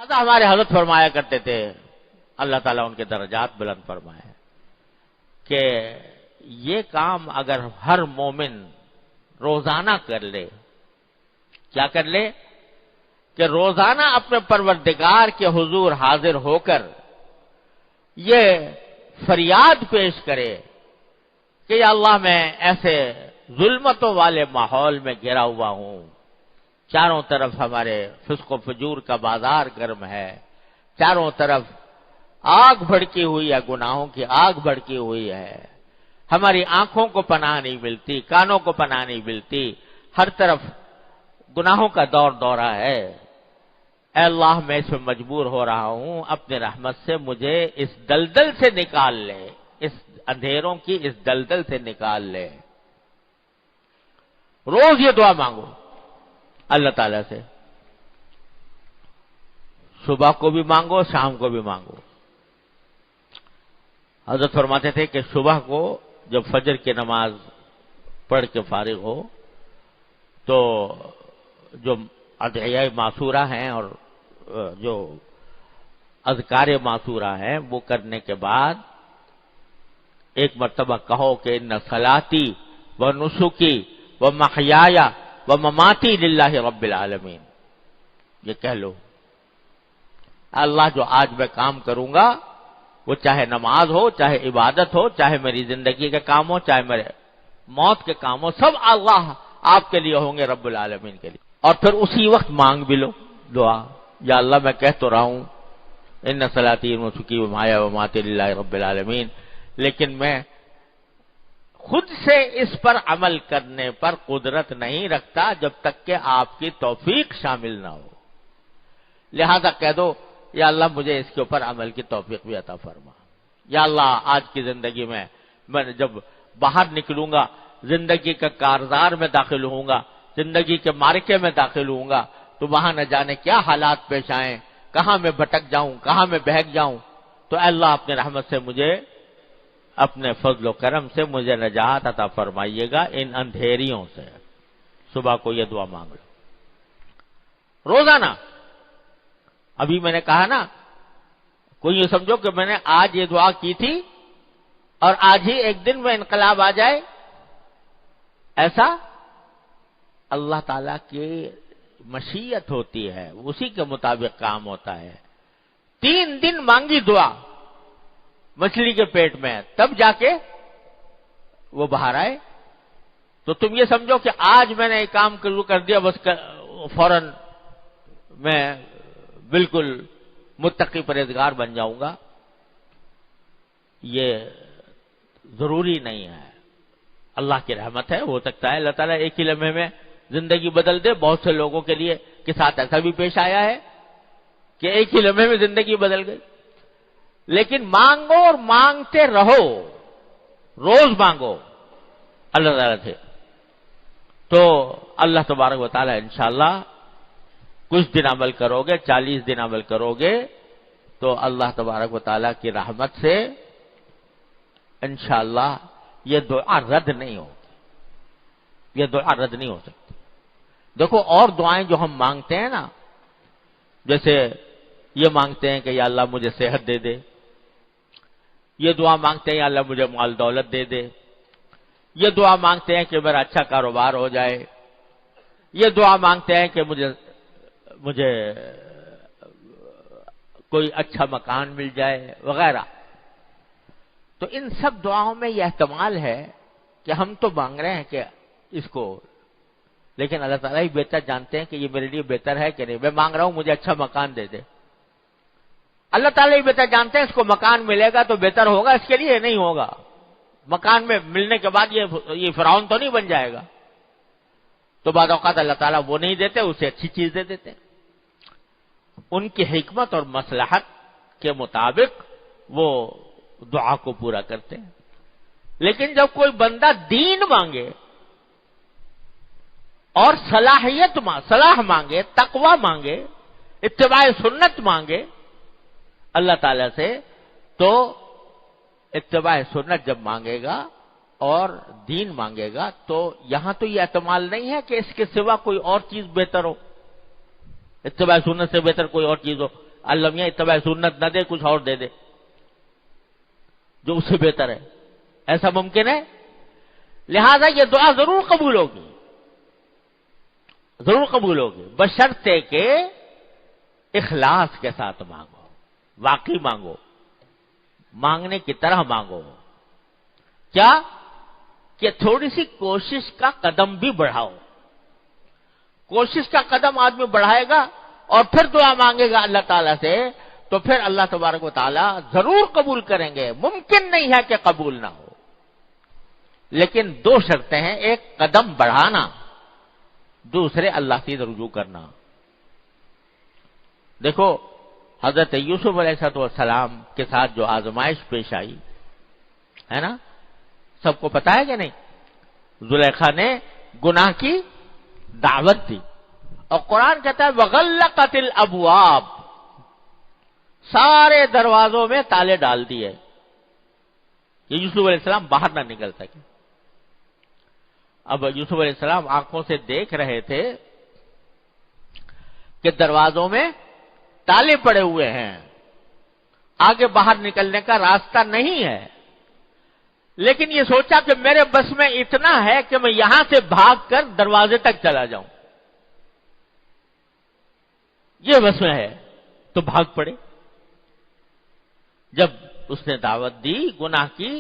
ایسا ہمارے حضرت فرمایا کرتے تھے، اللہ تعالیٰ ان کے درجات بلند فرمائے، کہ یہ کام اگر ہر مومن روزانہ کر لے، کیا کر لے؟ کہ روزانہ اپنے پروردگار کے حضور حاضر ہو کر یہ فریاد پیش کرے کہ یا اللہ میں ایسے ظلمتوں والے ماحول میں گھرا ہوا ہوں، چاروں طرف ہمارے فسق و فجور کا بازار گرم ہے، چاروں طرف آگ بھڑکی ہوئی ہے، گناہوں کی آگ بھڑکی ہوئی ہے، ہماری آنکھوں کو پناہ نہیں ملتی، کانوں کو پناہ نہیں ملتی، ہر طرف گناہوں کا دور دورہ ہے۔ اے اللہ میں اس میں مجبور ہو رہا ہوں، اپنے رحمت سے مجھے اس دلدل سے نکال لے، اس اندھیروں کی اس دلدل سے نکال لے۔ روز یہ دعا مانگو اللہ تعالیٰ سے، صبح کو بھی مانگو، شام کو بھی مانگو۔ حضرت فرماتے تھے کہ صبح کو جب فجر کی نماز پڑھ کے فارغ ہو تو جو ادعیہ معصورہ ہیں اور جو اذکار معصورہ ہیں وہ کرنے کے بعد ایک مرتبہ کہو کہ ان صلاتی و نسکی و محیای و مماتی للہ رب العالمین، یہ کہہ لو اللہ جو آج میں کام کروں گا وہ چاہے نماز ہو، چاہے عبادت ہو، چاہے میری زندگی کے کام ہو، چاہے میرے موت کے کام ہو، سب اللہ آپ کے لیے ہوں گے، رب العالمین کے لیے۔ اور پھر اسی وقت مانگ بھی لو دعا، یا اللہ میں کہہ تو رہا ہوں ان صلاتی و نسکی و محیای و مماتی للہ رب العالمین، لیکن میں خود سے اس پر عمل کرنے پر قدرت نہیں رکھتا جب تک کہ آپ کی توفیق شامل نہ ہو، لہذا کہہ دو یا اللہ مجھے اس کے اوپر عمل کی توفیق بھی عطا فرما۔ یا اللہ آج کی زندگی میں جب باہر نکلوں گا، زندگی کا کارزار میں داخل ہوں گا، زندگی کے معرکے میں داخل ہوں گا، تو وہاں نہ جانے کیا حالات پیش آئیں، کہاں میں بھٹک جاؤں، کہاں میں بہک جاؤں، تو اے اللہ اپنے رحمت سے مجھے، اپنے فضل و کرم سے مجھے نجات عطا فرمائیے گا ان اندھیریوں سے۔ صبح کو یہ دعا مانگ لو روزانہ۔ ابھی میں نے کہا نا، کوئی یہ سمجھو کہ میں نے آج یہ دعا کی تھی اور آج ہی ایک دن میں انقلاب آ جائے، ایسا اللہ تعالیٰ کی مشیت ہوتی ہے، اسی کے مطابق کام ہوتا ہے۔ 3 دن مانگی دعا مچھلی کے پیٹ میں، تب جا کے وہ باہر آئے، تو تم یہ سمجھو کہ آج میں نے ایک کام شروع کر دیا بس فوراً میں بالکل متقی پرہیزگار بن جاؤں گا، یہ ضروری نہیں ہے۔ اللہ کی رحمت ہے، ہو سکتا ہے اللہ تعالیٰ ایک ہی لمحے میں زندگی بدل دے۔ بہت سے لوگوں کے لیے کے ساتھ ایسا بھی پیش آیا ہے کہ ایک ہی لمحے میں زندگی بدل گئی۔ لیکن مانگو اور مانگتے رہو، روز مانگو اللہ تعالیٰ سے، تو اللہ تبارک و تعالیٰ انشاءاللہ کچھ دن عمل کرو گے، 40 دن عمل کرو گے تو اللہ تبارک و تعالیٰ کی رحمت سے انشاءاللہ یہ دعا رد نہیں ہوگی، یہ دعا رد نہیں ہو سکتی۔ دیکھو اور دعائیں جو ہم مانگتے ہیں نا، جیسے یہ مانگتے ہیں کہ یا اللہ مجھے صحت دے دے، یہ دعا مانگتے ہیں یا اللہ مجھے مال دولت دے دے، یہ دعا مانگتے ہیں کہ میرا اچھا کاروبار ہو جائے، یہ دعا مانگتے ہیں کہ مجھے کوئی اچھا مکان مل جائے وغیرہ۔ تو ان سب دعاؤں میں یہ احتمال ہے کہ ہم تو مانگ رہے ہیں کہ اس کو، لیکن اللہ تعالیٰ ہی بہتر جانتے ہیں کہ یہ میرے لیے بہتر ہے کہ نہیں۔ میں مانگ رہا ہوں مجھے اچھا مکان دے دے، اللہ تعالیٰ ہی بہتر جانتے ہیں اس کو مکان ملے گا تو بہتر ہوگا، اس کے لیے نہیں ہوگا۔ مکان میں ملنے کے بعد یہ فرعون تو نہیں بن جائے گا، تو بعض اوقات اللہ تعالیٰ وہ نہیں دیتے، اسے اچھی چیز دے دیتے، ان کی حکمت اور مصلحت کے مطابق وہ دعا کو پورا کرتے ہیں۔ لیکن جب کوئی بندہ دین مانگے اور صلاح مانگے، تقوی مانگے، اتباع سنت مانگے اللہ تعالیٰ سے، تو اتباع سنت جب مانگے گا اور دین مانگے گا تو یہاں تو یہ احتمال نہیں ہے کہ اس کے سوا کوئی اور چیز بہتر ہو، اتباع سنت سے بہتر کوئی اور چیز ہو، اللہ میاں اتباع سنت نہ دے، کچھ اور دے دے جو اس سے بہتر ہے، ایسا ممکن ہے؟ لہذا یہ دعا ضرور قبول ہوگی، ضرور قبول ہوگی، بشرطے کہ اخلاص کے ساتھ مانگو، واقعی مانگو، مانگنے کی طرح مانگو۔ کیا کہ تھوڑی سی کوشش کا قدم بھی بڑھاؤ، کوشش کا قدم آدمی بڑھائے گا اور پھر دعا مانگے گا اللہ تعالیٰ سے، تو پھر اللہ تبارک و تعالیٰ ضرور قبول کریں گے۔ ممکن نہیں ہے کہ قبول نہ ہو، لیکن دو شرطیں ہیں، ایک قدم بڑھانا، دوسرے اللہ سے رجوع کرنا۔ دیکھو حضرت یوسف علیہ السلام کے ساتھ جو آزمائش پیش آئی ہے نا، سب کو پتا ہے کہ نہیں؟ زلیخا نے گناہ کی دعوت دی، اور قرآن کہتا ہے وغلقت الابواب، سارے دروازوں میں تالے ڈال دیے کہ یوسف علیہ السلام باہر نہ نکل سکے۔ اب یوسف علیہ السلام آنکھوں سے دیکھ رہے تھے کہ دروازوں میں تالے پڑے ہوئے ہیں، آگے باہر نکلنے کا راستہ نہیں ہے، لیکن یہ سوچا کہ میرے بس میں اتنا ہے کہ میں یہاں سے بھاگ کر دروازے تک چلا جاؤں، یہ بس میں ہے، تو بھاگ پڑے۔ جب اس نے دعوت دی گناہ کی،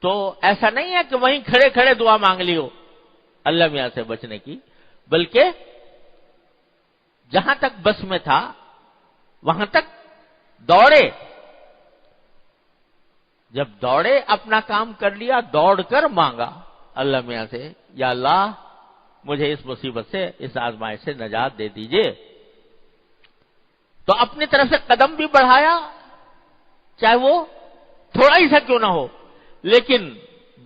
تو ایسا نہیں ہے کہ وہیں کھڑے کھڑے دعا مانگ لی ہو اللہ میاں سے بچنے کی، بلکہ جہاں تک بس میں تھا وہاں تک دوڑے۔ جب دوڑے اپنا کام کر لیا، دوڑ کر مانگا اللہ میاں سے، یا اللہ مجھے اس مصیبت سے، اس آزمائش سے نجات دے دیجئے۔ تو اپنی طرف سے قدم بھی بڑھایا، چاہے وہ تھوڑا ہی سا کیوں نہ ہو، لیکن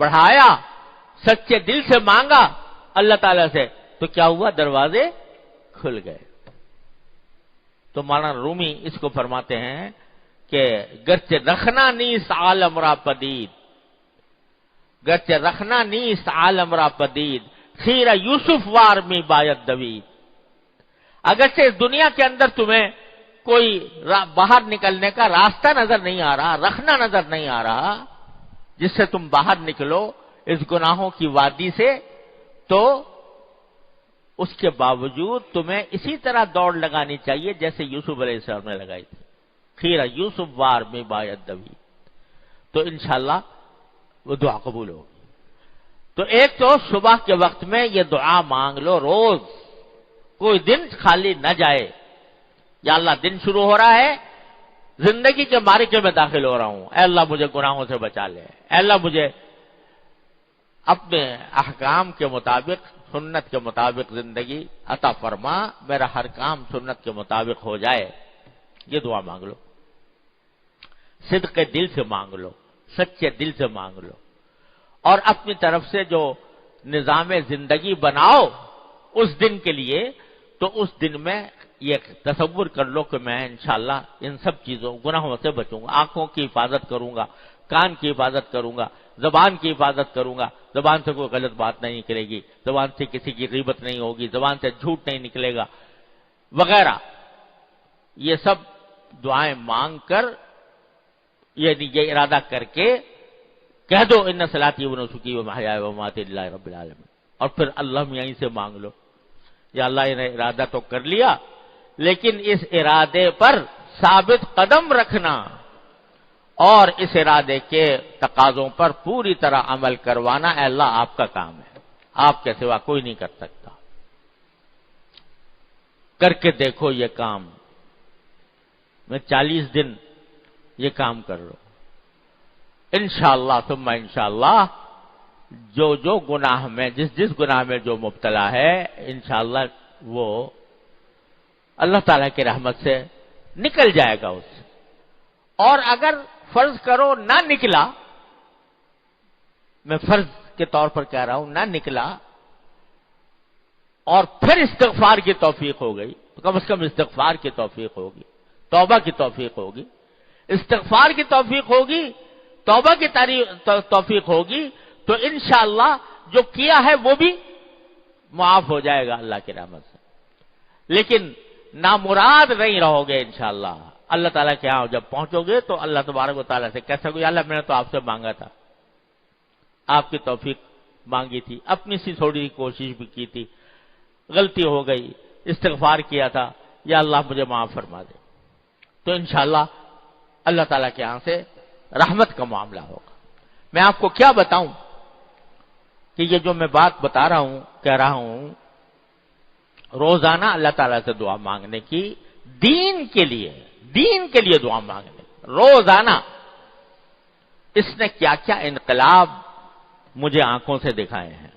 بڑھایا، سچے دل سے مانگا اللہ تعالیٰ سے، تو کیا ہوا؟ دروازے کھل گئے۔ تو مولانا رومی اس کو فرماتے ہیں کہ گرچہ رکھنا نیست عالم را پدید، گرچہ رکھنا نیست عالم را پدید، خیرہ یوسف وار میں باید دوید۔ اگرچہ اس دنیا کے اندر تمہیں کوئی باہر نکلنے کا راستہ نظر نہیں آ رہا، رکھنا نظر نہیں آ رہا جس سے تم باہر نکلو اس گناہوں کی وادی سے، تو اس کے باوجود تمہیں اسی طرح دوڑ لگانی چاہیے جیسے یوسف علیہ السلام نے لگائی تھی، خیرہ یوسف وار میں باید دوید، تو انشاءاللہ وہ دعا قبول ہوگی۔ تو ایک تو صبح کے وقت میں یہ دعا مانگ لو، روز کوئی دن خالی نہ جائے، یا اللہ دن شروع ہو رہا ہے، زندگی کے معرکے میں داخل ہو رہا ہوں، اے اللہ مجھے گناہوں سے بچا لے، اے اللہ مجھے اپنے احکام کے مطابق، سنت کے مطابق زندگی عطا فرما، میرا ہر کام سنت کے مطابق ہو جائے، یہ دعا مانگ لو، صدق دل سے مانگ لو، سچے دل سے مانگ لو، اور اپنی طرف سے جو نظام زندگی بناؤ اس دن کے لیے، تو اس دن میں یہ تصور کر لو کہ میں انشاءاللہ ان سب چیزوں گناہوں سے بچوں گا، آنکھوں کی حفاظت کروں گا، کان کی حفاظت کروں گا، زبان کی حفاظت کروں گا، زبان سے کوئی غلط بات نہیں نکلے گی، زبان سے کسی کی غیبت نہیں ہوگی، زبان سے جھوٹ نہیں نکلے گا وغیرہ۔ یہ سب دعائیں مانگ کر، یعنی یہ ارادہ کر کے کہہ دو ان صلاتی و نسکی و محیای و مماتی للہ رب العالمین، اور پھر اللہ میاں سے مانگ لو، یا اللہ نے ارادہ تو کر لیا، لیکن اس ارادے پر ثابت قدم رکھنا اور اس ارادے کے تقاضوں پر پوری طرح عمل کروانا، اے اللہ آپ کا کام ہے، آپ کے سوا کوئی نہیں کر سکتا، کر کے دیکھو یہ کام، میں 40 دن یہ کام کر لو، انشاءاللہ ثم انشاءاللہ جو گناہ میں، جس گناہ میں جو مبتلا ہے، انشاءاللہ وہ اللہ تعالیٰ کی رحمت سے نکل جائے گا اس سے۔ اور اگر فرض کرو نہ نکلا، میں فرض کے طور پر کہہ رہا ہوں، نہ نکلا اور پھر استغفار کی توفیق ہو گئی، تو کم از کم استغفار کی توفیق ہوگی، توبہ کی توفیق ہوگی، استغفار کی توفیق ہوگی، توبہ کی توفیق ہوگی، تو انشاءاللہ جو کیا ہے وہ بھی معاف ہو جائے گا اللہ کی رحمت سے۔ لیکن نامراد نہیں رہو گے انشاءاللہ۔ اللہ تعالیٰ کے یہاں جب پہنچو گے تو اللہ تبارک و تعالیٰ سے کہہ سکو یا اللہ میں نے تو آپ سے مانگا تھا، آپ کی توفیق مانگی تھی، اپنی سی تھوڑی سی کوشش بھی کی تھی، غلطی ہو گئی، استغفار کیا تھا، یا اللہ مجھے معاف فرما دے، تو انشاءاللہ اللہ تعالیٰ کے یہاں سے رحمت کا معاملہ ہوگا۔ میں آپ کو کیا بتاؤں کہ یہ جو میں بات بتا رہا ہوں، کہہ رہا ہوں، روزانہ اللہ تعالیٰ سے دعا مانگنے کی، دین کے لیے دعا مانگنے کی، روزانہ۔ اس نے کیا کیا انقلاب مجھے آنکھوں سے دکھائے ہیں۔